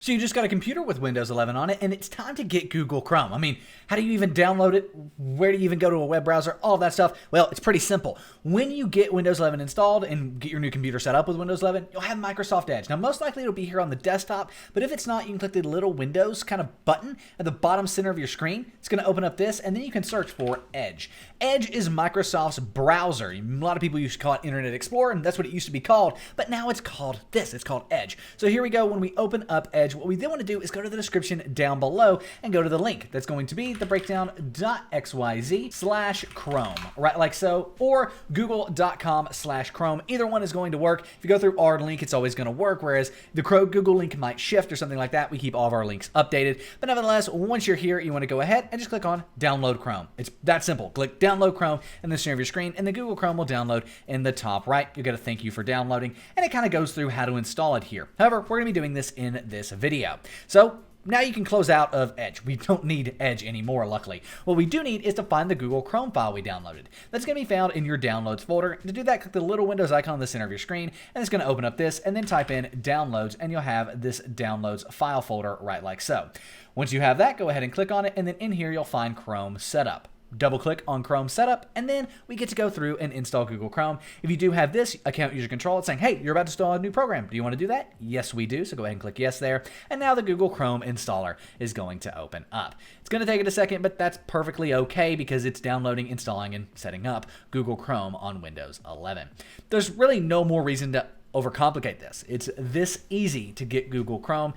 So you just got a computer with Windows 11 on it, and it's time to get Google Chrome. I mean, how do you even download it? Where do you even go to a web browser? All that stuff. Well, it's pretty simple. When you get Windows 11 installed and get your new computer set up with Windows 11, you'll have Microsoft Edge. Now, most likely it'll be here on the desktop, but if it's not, you can click the little Windows kind of button at the bottom center of your screen. It's going to open up this, and then you can search for Edge. Edge is Microsoft's browser. A lot of people used to call it Internet Explorer, and that's what it used to be called, but now it's called this. It's called Edge. So here we go. When we open up Edge, what we then want to do is go to the description down below and go to the link. That's going to be the breakdown.xyz/Chrome, right like so, or google.com/Chrome. Either one is going to work. If you go through our link, it's always going to work, whereas the Google link might shift or something like that. We keep all of our links updated. But nevertheless, once you're here, you want to go ahead and just click on Download Chrome. It's that simple. Click Download Chrome in the center of your screen, and the Google Chrome will download in the top right. You'll get a thank you for downloading, and it kind of goes through how to install it here. However, we're going to be doing this in this video. So now you can close out of Edge. We don't need Edge anymore, luckily. What we do need is to find the Google Chrome file we downloaded. That's going to be found in your Downloads folder. To do that, click the little Windows icon in the center of your screen, and it's going to open up this, and then type in Downloads, and you'll have this Downloads file folder right like so. Once you have that, go ahead and click on it, and then in here you'll find Chrome Setup. Double click on Chrome Setup, and then we get to go through and install Google Chrome. If you do have this account user control, it's saying, hey, you're about to install a new program. Do you want to do that? Yes, we do. So go ahead and click yes there. And now the Google Chrome installer is going to open up. It's going to take it a second, but that's perfectly okay because it's downloading, installing, and setting up Google Chrome on Windows 11. There's really no more reason to overcomplicate this. It's this easy to get Google Chrome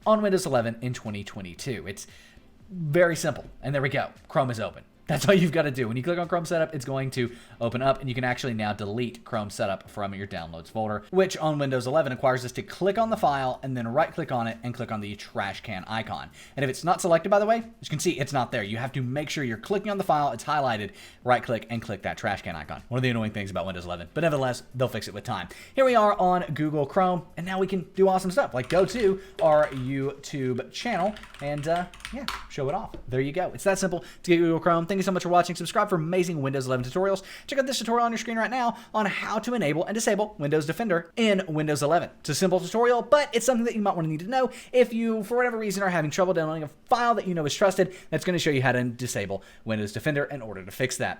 on Windows 11 in 2022. It's very simple. And there we go. Chrome is open. That's all you've got to do. When you click on Chrome Setup, it's going to open up, and you can actually now delete Chrome Setup from your Downloads folder, which on Windows 11 requires us to click on the file and then right-click on it and click on the trash can icon. And if it's not selected, by the way, as you can see, it's not there. You have to make sure you're clicking on the file, it's highlighted, right-click, and click that trash can icon. One of the annoying things about Windows 11, but nevertheless, they'll fix it with time. Here we are on Google Chrome, and now we can do awesome stuff, like go to our YouTube channel and, yeah, show it off. There you go. It's that simple to get Google Chrome. Thank you so much for watching. Subscribe for amazing Windows 11 tutorials. Check out this tutorial on your screen right now on how to enable and disable Windows Defender in Windows 11. It's a simple tutorial, but it's something that you might want to need to know if you, for whatever reason, are having trouble downloading a file that you know is trusted. That's going to show you how to disable Windows Defender in order to fix that.